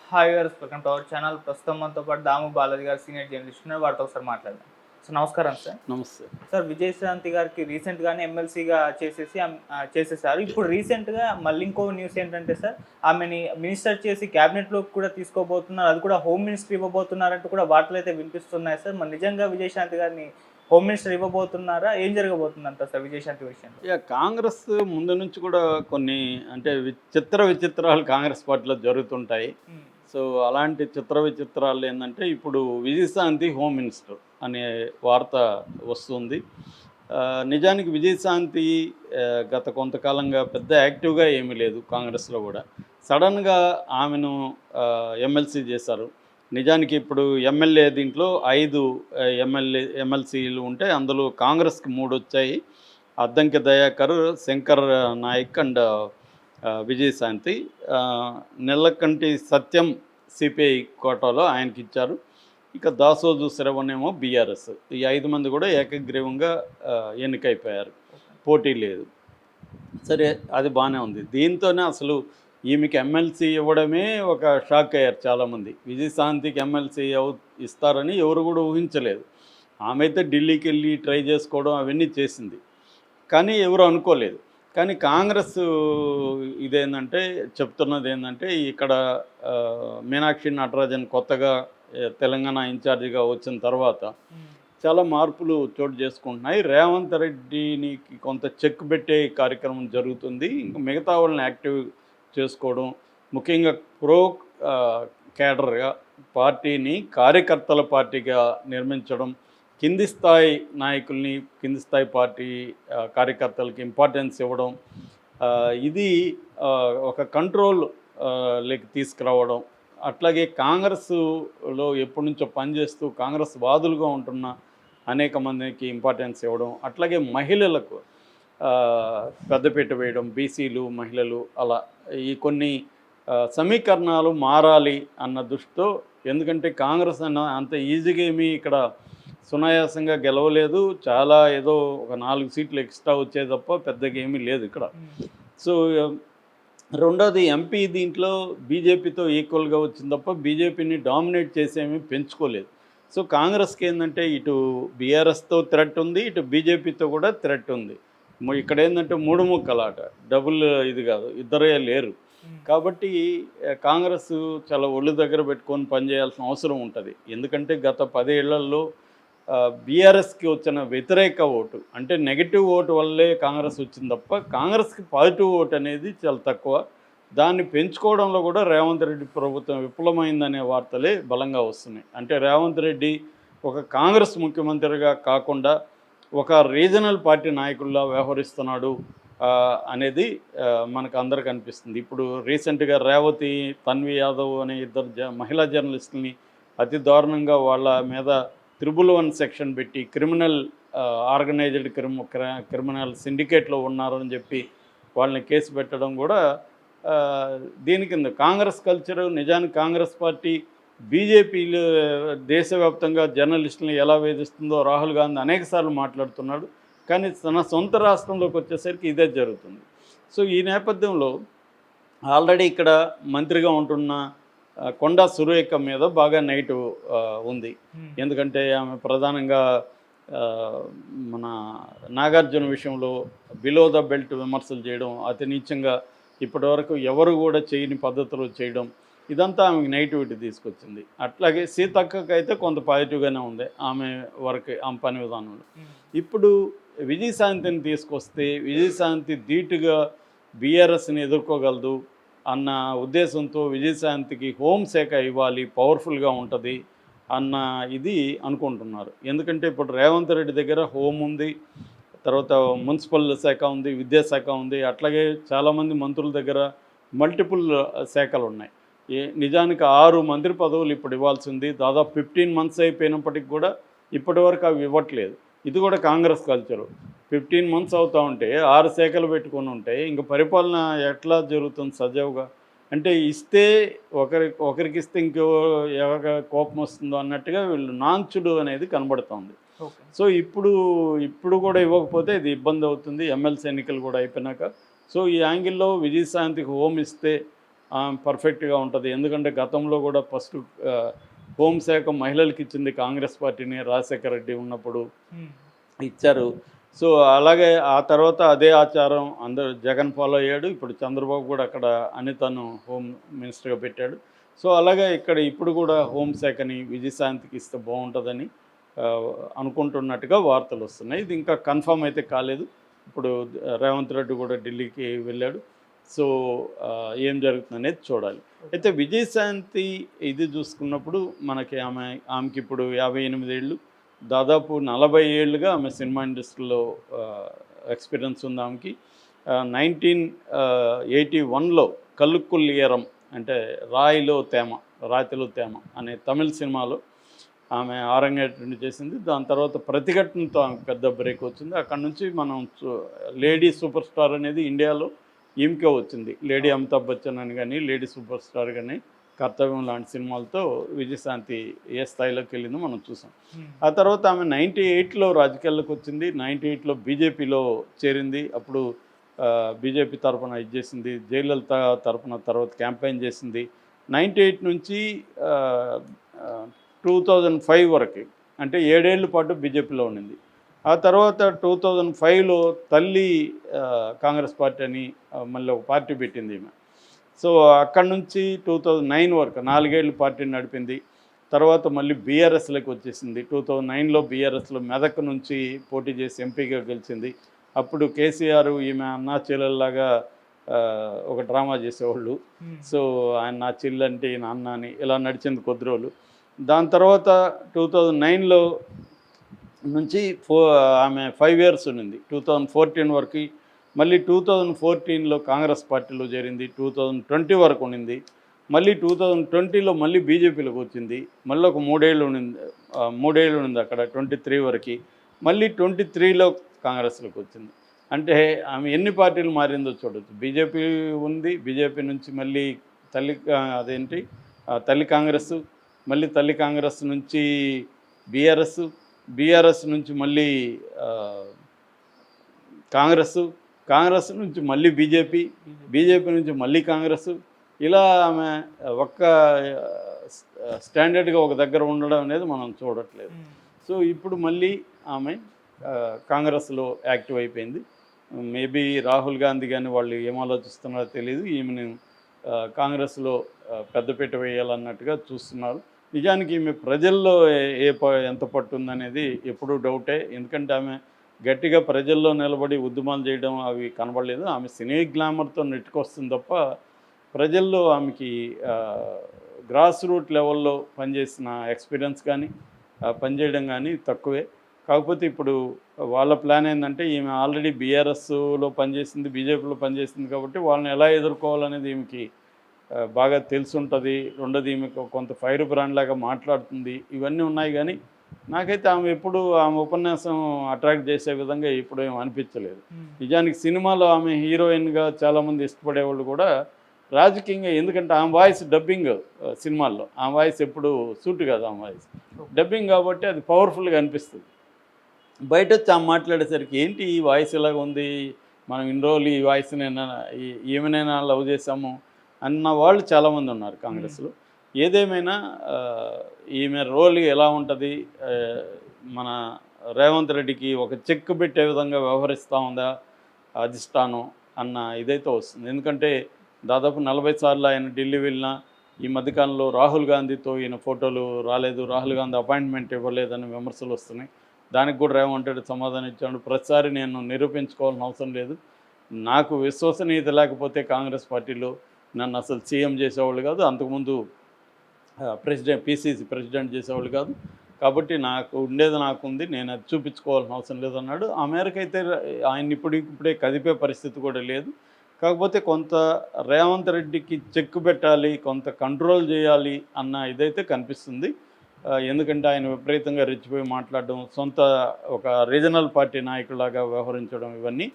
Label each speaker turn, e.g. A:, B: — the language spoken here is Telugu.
A: Hi viewers, welcome to our channel. ప్రస్తుతం మనతో పాటు దాము బాలాజీ గారు సీనియర్ జర్నలిస్ట్ ఉన్నారు. వారితో ఒకసారి మాట్లాడదాం. సో నమస్కారం సార్.
B: నమస్తే.
A: సార్, విజయశాంతి గారికి రీసెంట్‌గానే ఎమ్మెల్సీగా చేసేసారు. ఇప్పుడు రీసెంట్‌గా మళ్ళీ ఇంకో న్యూస్ ఏంటంటే సార్, ఆమెని మినిస్టర్ చేసి క్యాబినెట్‌లోకి కూడా తీసుకోబోతున్నారు. అది కూడా హోమ్ మినిస్టర్ ఇవ్వబోతున్నారంటూ కూడా వార్తలైతే వినిపిస్తున్నాయి సార్. మరి నిజంగా విజయశాంతి గారిని హోమ్ మినిస్టర్ ఇవ్వబోతున్నారా? ఏం జరగబోతుందంటారు సార్ విజయశాంతి విషయంలో?
B: కాంగ్రెస్ ముందు నుంచి కూడా కొన్ని అంటే విచిత్రాలు కాంగ్రెస్ పార్టీలో జరుగుతుంటాయి.
A: హ్మ్.
B: సో అలాంటి విచిత్రాలు ఏంటంటే ఇప్పుడు విజయశాంతి హోమ్ మినిస్టర్ అనే వార్త వస్తుంది. నిజానికి విజయశాంతి గత కొంతకాలంగా పెద్ద యాక్టివ్గా ఏమీ లేదు కాంగ్రెస్లో కూడా. సడన్గా ఆమెను ఎమ్మెల్సీ చేశారు. నిజానికి ఇప్పుడు ఎమ్మెల్యే దీంట్లో 5 ఎమ్మెల్సీలు ఉంటే అందులో కాంగ్రెస్కి 3 వచ్చాయి. అద్దంకి దయాకర్, శంకర్ నాయక్ అండ్ విజయశాంతి. నెల్లకంటి సత్యం సిపిఐ కోటాలో ఆయనకి ఇచ్చారు. ఇక దాసోజు శ్రవణేమో బీఆర్ఎస్. ఈ 5 మంది కూడా ఏకగ్రీవంగా ఎన్నికైపోయారు, పోటీ లేదు. సరే, అది బాగానే ఉంది. దీంతోనే అసలు ఈమెకి ఎమ్మెల్సీ ఇవ్వడమే ఒక షాక్ అయ్యారు చాలామంది. విజయశాంతికి ఎమ్మెల్సీ ఇస్తారని ఎవరు కూడా ఊహించలేదు. ఆమె అయితే ఢిల్లీకి వెళ్ళి ట్రై చేసుకోవడం అవన్నీ చేసింది, కానీ ఎవరు అనుకోలేదు. కానీ కాంగ్రెస్ ఇదేంటంటే చెప్తున్నది ఏంటంటే, ఇక్కడ మీనాక్షి నటరాజన్ కొత్తగా తెలంగాణ ఇన్ఛార్జిగా వచ్చిన తర్వాత చాలా మార్పులు చోటు చేసుకుంటున్నాయి. రేవంత్ రెడ్డిని కొంత చెక్ పెట్టే కార్యక్రమం జరుగుతుంది. ఇంకా మిగతా వాళ్ళని యాక్టివ్ చేసుకోవడం, ముఖ్యంగా ప్రో క్యాడర్గా పార్టీని కార్యకర్తల పార్టీగా నిర్మించడం, కింది స్థాయి నాయకుల్ని, కింది స్థాయి పార్టీ కార్యకర్తలకి ఇంపార్టెన్స్ ఇవ్వడం, ఇది ఒక కంట్రోల్ లేకి తీసుకురావడం. అట్లాగే కాంగ్రెస్లో ఎప్పటి నుంచో పనిచేస్తూ కాంగ్రెస్ వాదులుగా ఉంటున్న అనేక మందికి ఇంపార్టెన్స్ ఇవ్వడం, అట్లాగే మహిళలకు పెద్దపీట వేయడం, బీసీలు, మహిళలు, అలా ఈ కొన్ని సమీకరణాలు మారాలి అన్న దృష్టితో. ఎందుకంటే కాంగ్రెస్ అంత ఈజీగా ఏమీ ఇక్కడ సునాయాసంగా గెలవలేదు. చాలా ఏదో ఒక 4 సీట్లు ఎక్స్ట్రా వచ్చే తప్ప పెద్దగా ఏమీ లేదు ఇక్కడ. సో రెండోది, ఎంపీ దీంట్లో బీజేపీతో ఈక్వల్గా వచ్చింది తప్ప బీజేపీని డామినేట్ చేసేమీ పెంచుకోలేదు. సో కాంగ్రెస్కి ఏంటంటే ఇటు బీఆర్ఎస్తో థ్రెట్ ఉంది, ఇటు బీజేపీతో కూడా థ్రెట్ ఉంది. ఇక్కడ ఏంటంటే 3 ముక్కలాట, డబుల్ ఇది కాదు, ఇద్దరే లేరు. కాబట్టి కాంగ్రెస్ చాలా ఒళ్ళు దగ్గర పెట్టుకొని పనిచేయాల్సిన అవసరం ఉంటుంది. ఎందుకంటే గత 10 ఏళ్లలో బీఆర్ఎస్కి వచ్చిన వ్యతిరేక ఓటు, అంటే నెగిటివ్ ఓటు వల్లే కాంగ్రెస్ వచ్చింది తప్ప కాంగ్రెస్కి పాజిటివ్ ఓటు అనేది చాలా తక్కువ. దాన్ని పెంచుకోవడంలో కూడా రేవంత్ రెడ్డి ప్రభుత్వం విఫలమైందనే వార్తలే బలంగా వస్తున్నాయి. అంటే రేవంత్ రెడ్డి ఒక కాంగ్రెస్ ముఖ్యమంత్రిగా కాకుండా ఒక రీజనల్ పార్టీ నాయకుల్లా వ్యవహరిస్తున్నాడు అనేది మనకు అందరికి అనిపిస్తుంది. ఇప్పుడు రీసెంట్గా రేవతి, తన్వి యాదవ్ అనే ఇద్దరు మహిళా జర్నలిస్టులని అతి దారుణంగా వాళ్ళ మీద 311 సెక్షన్ పెట్టి క్రిమినల్ ఆర్గనైజ్డ్ క్రిమినల్ సిండికేట్లో ఉన్నారని చెప్పి వాళ్ళని కేసు పెట్టడం కూడా దీని కింద. కాంగ్రెస్ కల్చరు, నిజానికి కాంగ్రెస్ పార్టీ బీజేపీలు దేశవ్యాప్తంగా జర్నలిస్టులను ఎలా వేధిస్తుందో రాహుల్ గాంధీ అనేకసార్లు మాట్లాడుతున్నాడు. కానీ తన సొంత రాష్ట్రంలోకి వచ్చేసరికి ఇదే జరుగుతుంది. సో ఈ నేపథ్యంలో ఆల్రెడీ ఇక్కడ మంత్రిగా ఉంటున్న కొండా సురేఖ మీద బాగా నెగిటివ్ ఉంది. ఎందుకంటే ఆమె ప్రధానంగా మన నాగార్జున విషయంలో బిలో ద బెల్ట్ విమర్శలు చేయడం, అతి నీచంగా ఇప్పటివరకు ఎవరు కూడా చేయని పద్ధతులు చేయడం, ఇదంతా ఆమెకు నెగిటివిటీ తీసుకొచ్చింది. అట్లాగే సీతక్కకి అయితే కొంత పాజిటివ్గానే ఉంది ఆమె వరకు, ఆమె పని విధానంలో. ఇప్పుడు విజయశాంతిని తీసుకొస్తే విజయశాంతి ధీటుగా బీఆర్ఎస్ని ఎదుర్కోగలదు అన్న ఉద్దేశంతో విజయశాంతికి హోంశాఖ ఇవ్వాలి, పవర్ఫుల్గా ఉంటుంది అన్న ఇది అనుకుంటున్నారు. ఎందుకంటే ఇప్పుడు రేవంత్ రెడ్డి దగ్గర హోం ఉంది, తర్వాత మున్సిపల్ శాఖ ఉంది, విద్యాశాఖ ఉంది, అట్లాగే చాలామంది మంత్రుల దగ్గర మల్టిపుల్ శాఖలు ఉన్నాయి. నిజానికి 6 మంత్రి పదవులు ఇప్పుడు ఇవ్వాల్సింది, దాదాపు 15 మంత్స్ అయిపోయినప్పటికి కూడా ఇప్పటివరకు అవి ఇవ్వట్లేదు. ఇది కూడా కాంగ్రెస్ కల్చరు. 15 మంత్స్ అవుతూ ఉంటే 6 శాఖలు పెట్టుకొని ఉంటే ఇంక పరిపాలన ఎట్లా జరుగుతుంది సజావుగా? అంటే ఇస్తే ఒకరికి ఇస్తే ఎవరికి కోపం వస్తుందో అన్నట్టుగా వీళ్ళు నాంచుడు అనేది కనబడుతోంది. సో ఇప్పుడు కూడా ఇవ్వకపోతే ఇది ఇబ్బంది అవుతుంది, ఎమ్మెల్సీ ఎన్నికలు కూడా అయిపోయినాక. సో ఈ యాంగిల్లో విజయశాంతికి హోమ్ ఇస్తే పర్ఫెక్ట్గా ఉంటుంది. ఎందుకంటే గతంలో కూడా ఫస్ట్ హోంశాఖ మహిళలకు ఇచ్చింది కాంగ్రెస్ పార్టీని, రాజశేఖర రెడ్డి ఉన్నప్పుడు ఇచ్చారు. సో అలాగే ఆ తర్వాత అదే ఆచారం అందరూ జగన్ ఫాలో అయ్యాడు. ఇప్పుడు చంద్రబాబు కూడా అక్కడ అనితను హోమ్ మినిస్టర్గా పెట్టాడు. సో అలాగే ఇక్కడ ఇప్పుడు కూడా హోంశాఖని విజయశాంతికి ఇస్తే బాగుంటుందని అనుకుంటున్నట్టుగా వార్తలు వస్తున్నాయి. ఇది ఇంకా కన్ఫర్మ్ అయితే కాలేదు. ఇప్పుడు రేవంత్ రెడ్డి కూడా ఢిల్లీకి వెళ్ళాడు. సో ఏం జరుగుతుందనేది చూడాలి. అయితే విజయశాంతి ఇది చూసుకున్నప్పుడు మనకి ఆమెకి ఇప్పుడు 58 ఏళ్ళు, దాదాపు 40 ఏళ్ళుగా ఆమె సినిమా ఇండస్ట్రీలో ఎక్స్పీరియన్స్ ఉంది ఆమెకి. 1981లో కల్లుక్కుల్లియరం అంటే రాయిలో తేమ, రాతిలో తేమ అనే తమిళ సినిమాలో ఆమె ఆరంగేట్రం చేసింది. దాని తర్వాత ప్రతిఘటనతో ఆమెకు పెద్ద బ్రేక్ వచ్చింది. అక్కడ నుంచి మనం లేడీ సూపర్ స్టార్ అనేది ఇండియాలో ఈమెకే వచ్చింది. లేడీ అమితాబ్ బచ్చన్ అని కానీ, లేడీ సూపర్ స్టార్ కానీ, కర్తవ్యం లాంటి సినిమాలతో విజయశాంతి ఏ స్థాయిలోకి వెళ్ళిందో మనం చూసాం. ఆ తర్వాత ఆమె 98లో రాజకీయాల్లోకి వచ్చింది. 98లో బీజేపీలో చేరింది. అప్పుడు బీజేపీ తరఫున ఇది చేసింది, జయలలిత తరఫున తర్వాత క్యాంపెయిన్ చేసింది. 98 నుంచి 2005 వరకు అంటే 7 ఏళ్ల పాటు బీజేపీలో ఉండింది. ఆ తర్వాత 2005లో తల్లి కాంగ్రెస్ పార్టీ అని మళ్ళీ ఒక పార్టీ పెట్టింది ఈమె. సో అక్కడి నుంచి 2009 వరకు 4 ఏళ్ళు పార్టీని నడిపింది. తర్వాత మళ్ళీ బీఆర్ఎస్లోకి వచ్చేసింది. 2009లో బీఆర్ఎస్లో మెదక్ నుంచి పోటీ చేసి ఎంపీగా గెలిచింది. అప్పుడు కేసీఆర్ ఈమె అన్నా చెల్లెల్లాగా ఒక డ్రామా చేసేవాళ్ళు. సో ఆయన నా చెల్లంటే ఈయన అన్న అని ఇలా నడిచింది కొద్ది రోజులు. దాని తర్వాత 2009లో నుంచి ఆమె 5 ఇయర్స్ ఉండింది. 2014 వరకు. మళ్ళీ 2014లో కాంగ్రెస్ పార్టీలో చేరింది. 2020 వరకు ఉండింది. మళ్ళీ 2020లో మళ్ళీ బీజేపీలోకి వచ్చింది. మళ్ళీ ఒక 3 ఏళ్ళు ఉండింది అక్కడ 23 వరకు. మళ్ళీ 23లో కాంగ్రెస్లోకి వచ్చింది. అంటే ఆమె ఎన్ని పార్టీలు మారిందో చూడొచ్చు. బీజేపీ ఉంది, బీజేపీ నుంచి మళ్ళీ తల్లి కాంగ్రెస్, మళ్ళీ తల్లి కాంగ్రెస్ నుంచి బీఆర్ఎస్ నుంచి మళ్ళీ కాంగ్రెస్ నుంచి మళ్ళీ బీజేపీ నుంచి మళ్ళీ కాంగ్రెస్. ఇలా ఆమె ఒక్క స్టాండర్డ్గా ఒక దగ్గర ఉండడం అనేది మనం చూడట్లేదు. సో ఇప్పుడు మళ్ళీ ఆమె కాంగ్రెస్లో యాక్టివ్ అయిపోయింది. మేబీ రాహుల్ గాంధీ కానీ వాళ్ళు ఏం ఆలోచిస్తున్నారో తెలియదు. ఈమెను కాంగ్రెస్లో పెద్దపీట వేయాలన్నట్టుగా చూస్తున్నారు. నిజానికి ఈమె ప్రజల్లో ఎంత పట్టుందనేది ఎప్పుడూ డౌటే. ఎందుకంటే ఆమె గట్టిగా ప్రజల్లో నిలబడి ఉద్యమాలు చేయడం అవి కనబడలేదు. ఆమె సినీ గ్లామర్తో నెట్టుకొస్తుంది తప్ప ప్రజల్లో ఆమెకి గ్రాస్ రూట్ లెవెల్లో పనిచేసిన ఎక్స్పీరియన్స్ కానీ పనిచేయడం కానీ తక్కువే. కాకపోతే ఇప్పుడు వాళ్ళ ప్లాన్ ఏంటంటే ఈమె ఆల్రెడీ బీఆర్ఎస్లో పనిచేసింది, బీజేపీలో పనిచేసింది కాబట్టి వాళ్ళని ఎలా ఎదుర్కోవాలనేది ఈమెకి బాగా తెలుసుంటుంది. రెండోది ఈమెకు కొంత ఫైర్ బ్రాండ్ లాగా మాట్లాడుతుంది. ఇవన్నీ ఉన్నాయి. కానీ నాకైతే ఆమె ఉపన్యాసం అట్రాక్ట్ చేసే విధంగా ఇప్పుడు ఏం అనిపించలేదు. నిజానికి సినిమాలో ఆమె హీరోయిన్గా చాలామంది ఇష్టపడేవాళ్ళు కూడా రాజకీయంగా, ఎందుకంటే ఆమె వాయిస్ డబ్బింగ్ సినిమాల్లో ఆమె వాయిస్ ఎప్పుడు సూట్ కాదు. ఆమె వాయిస్ డబ్బింగ్ కాబట్టి అది పవర్ఫుల్గా అనిపిస్తుంది. బయట వచ్చి ఆమె మాట్లాడేసరికి ఏంటి ఈ వాయిస్ ఇలాగ ఉంది, మనం ఇన్ని రోజులు ఈ వాయిస్నైనా ఏమైనా లవ్ చేసాము అన్న వాళ్ళు చాలామంది ఉన్నారు కాంగ్రెస్లో. ఏదేమైనా ఈమె రోల్ ఎలా ఉంటుంది, మన రేవంత్ రెడ్డికి ఒక చెక్ పెట్టే విధంగా వ్యవహరిస్తూ ఉందా అధిష్టానం అన్న ఇదైతే వస్తుంది. ఎందుకంటే దాదాపు 40 సార్లు ఆయన ఢిల్లీ వెళ్ళినా ఈ మధ్యకాలంలో రాహుల్ గాంధీతో ఈయన ఫోటోలు రాలేదు, రాహుల్ గాంధీ అపాయింట్మెంట్ ఇవ్వలేదని విమర్శలు వస్తున్నాయి. దానికి కూడా రేవంత్ రెడ్డి సమాధానం ఇచ్చాడు, ప్రతిసారి నేను నిరూపించుకోవాల్సిన అవసరం లేదు, నాకు విశ్వసనీయత లేకపోతే కాంగ్రెస్ పార్టీలో నన్ను అసలు సీఎం చేసేవాళ్ళు కాదు, అంతకుముందు పిసిసి ప్రెసిడెంట్ చేసేవాళ్ళు కాదు, కాబట్టి నాకు ఉండేది నాకుంది, నేను అది చూపించుకోవాల్సిన అవసరం లేదన్నాడు. ఆ మేరకైతే ఆయన ఇప్పుడే కదిపే పరిస్థితి కూడా లేదు. కాకపోతే కొంత రేవంత్ రెడ్డికి చెక్ పెట్టాలి, కొంత కంట్రోల్ చేయాలి అన్న ఇదైతే కనిపిస్తుంది. ఎందుకంటే ఆయన విపరీతంగా రెచ్చిపోయి మాట్లాడడం, సొంత ఒక రీజనల్ పార్టీ నాయకులాగా వ్యవహరించడం, ఇవన్నీ